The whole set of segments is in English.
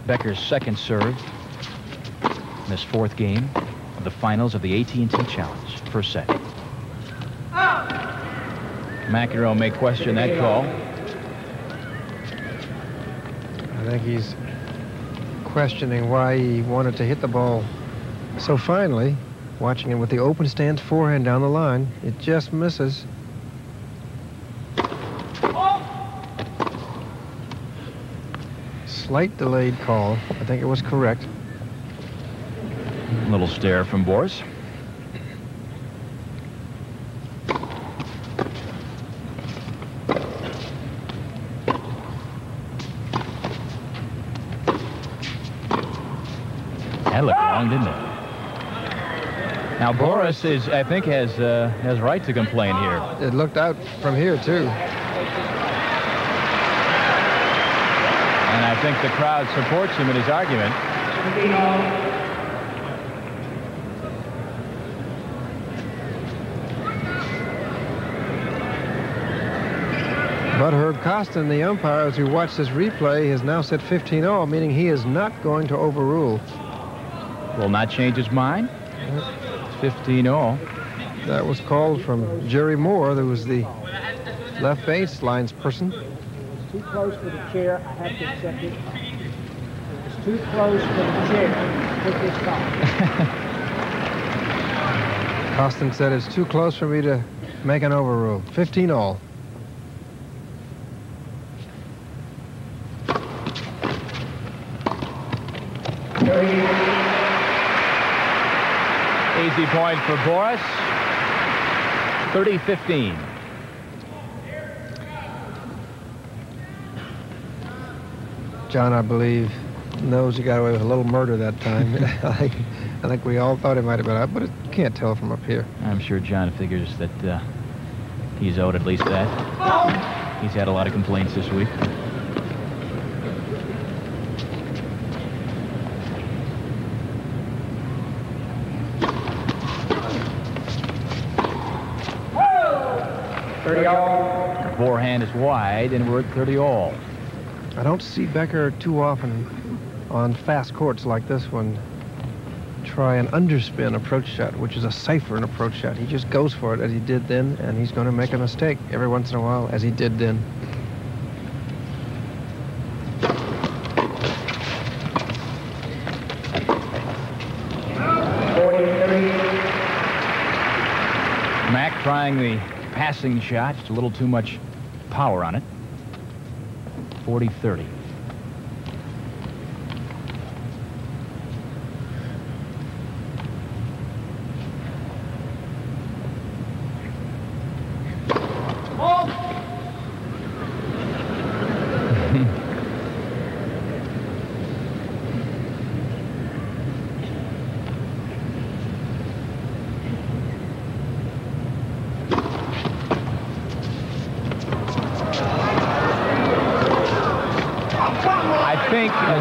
Becker's second serve in this fourth game of the finals of the AT&T Challenge. First set. McEnroe may question that call. I think he's questioning why he wanted to hit the ball so finely. Watching it with the open stance forehand down the line, it just misses. Slight delayed call. I think it was correct. A little stare from Boris. That looked long, didn't it? Now Boris is, I think, has right to complain here. It looked out from here too. And I think the crowd supports him in his argument. But Herb Costin, the umpire, as we watch this replay, has now set 15-all, meaning he is not going to overrule. Will not change his mind. 15-all. That was called from Jerry Moore, that was the left baselines person. It was too close for the chair. I have to accept it. It was too close for the chair. Put this call. Costin said it's too close for me to make an overrule. 15-all. Easy point for Boris. 30-15. John, I believe, knows he got away with a little murder that time. I think we all thought he might have been out, but you can't tell from up here. I'm sure John figures that he's owed at least that. He's had a lot of complaints this week. The forehand is wide, and we're at 30-all. I don't see Becker too often on fast courts like this one try an underspin approach shot, which is a safer an approach shot. He just goes for it as he did then, and he's going to make a mistake every once in a while as he did then. Mac trying the passing shot, just a little too much power on it. 40-30.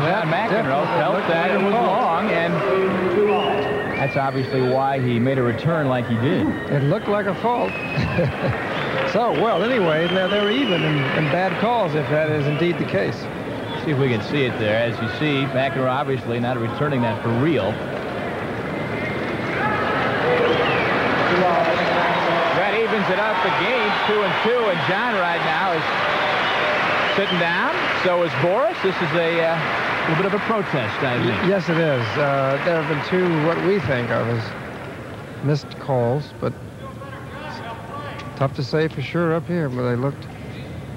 John McEnroe felt that it was long, and that's obviously why he made a return like he did. It looked like a fault. So, well, anyway, they're even in bad calls if that is indeed the case. See if we can see it there. As you see, McEnroe obviously not returning that for real. That evens it up. The game 2-2, and John right now is sitting down. So is Boris. This is a little bit of a protest, I think. Yes, it is. There have been two what we think of as missed calls, but it's tough to say for sure up here, but they looked...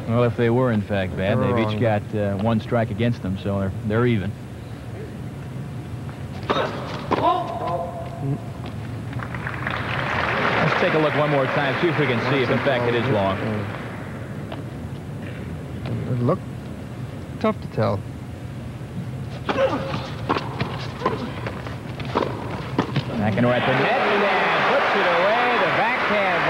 Well, if they were, in fact, bad, they've each got one strike against them, so they're even. Let's take a look one more time, see if we can see if, in fact, it is long. It looked tough to tell. McEnroe at the net and puts it away. The backhand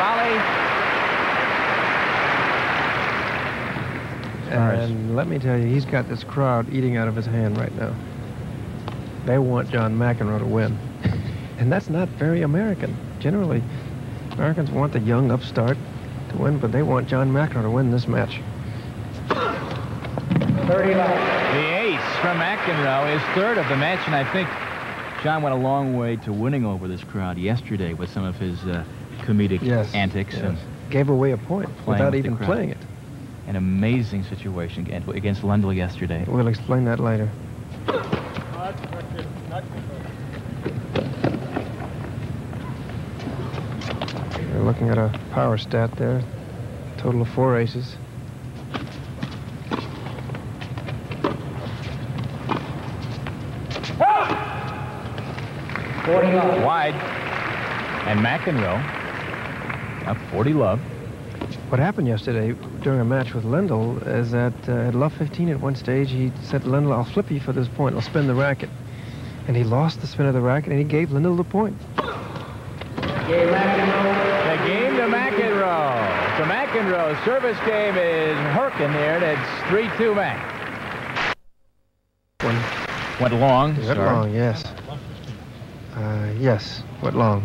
volley. And let me tell you, he's got this crowd eating out of his hand right now. They want John McEnroe to win. And that's not very American. Generally, Americans want the young upstart to win, but they want John McEnroe to win this match. 30 left. The ace. from McEnroe, his third of the match, and I think John went a long way to winning over this crowd yesterday with some of his comedic antics. Yes. And gave away a point without even playing it. An amazing situation against Lendl yesterday. We'll explain that later. We're looking at a power stat there. Total of 4 aces. Wide. And McEnroe up 40 love. What happened yesterday during a match with Lendl is that at love 15 at one stage, he said to Lendl, I'll flip you for this point. I'll spin the racket. And he lost the spin of the racket, and he gave Lendl the point. The game to McEnroe. So McEnroe's service game is Herkin there, and it's 3-2 Mac. Went long. Went long, yes. Yes, went long.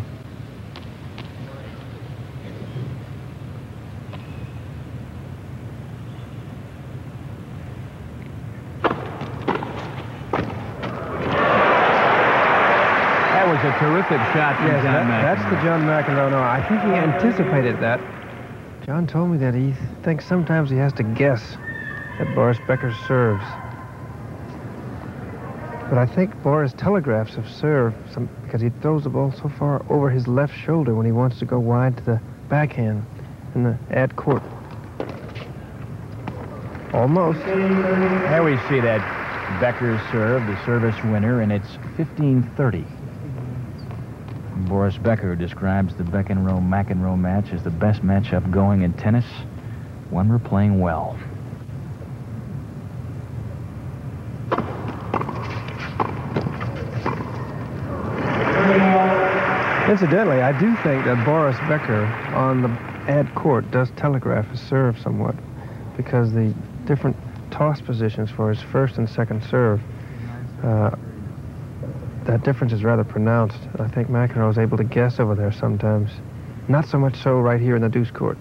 That was a terrific shot from John McEnroe. That's the John McEnroe. No, I think he anticipated that. John told me that he thinks sometimes he has to guess at Boris Becker's serves. But I think Boris telegraphs of serve because he throws the ball so far over his left shoulder when he wants to go wide to the backhand in the ad court. Almost. There we see that Becker's serve, the service winner, and it's 15-30. Boris Becker describes the McEnroe match as the best matchup going in tennis, one we're playing well. Incidentally, I do think that Boris Becker on the ad court does telegraph his serve somewhat because the different toss positions for his first and second serve, that difference is rather pronounced. I think McEnroe is able to guess over there sometimes. Not so much so right here in the deuce court.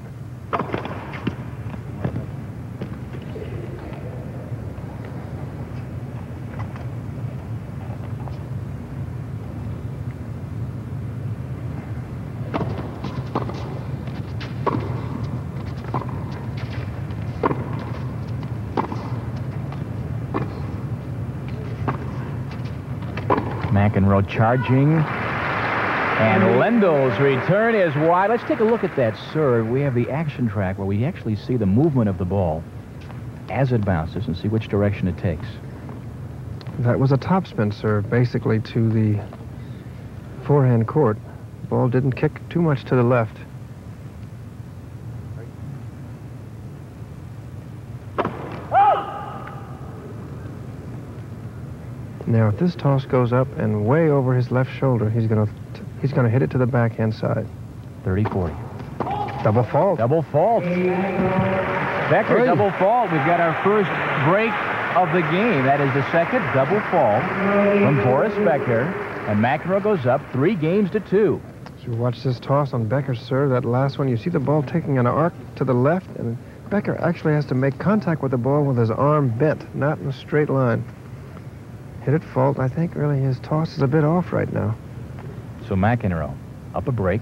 McEnroe charging, and Lendl's return is wide. Let's take a look at that serve. We have the action track where we actually see the movement of the ball as it bounces and see which direction it takes. That was a topspin serve, basically, to the forehand court. The ball didn't kick too much to the left. Now, if this toss goes up and way over his left shoulder, he's gonna hit it to the backhand side. 30-40. Double fault. Double fault. Becker, double fault. We've got our first break of the game. That is the second double fault from Boris Becker, and McEnroe goes up 3-2. So watch this toss on Becker's serve. That last one, you see the ball taking an arc to the left, and Becker actually has to make contact with the ball with his arm bent, not in a straight line. Hit it fault. I think really his toss is a bit off right now. So McEnroe up a break.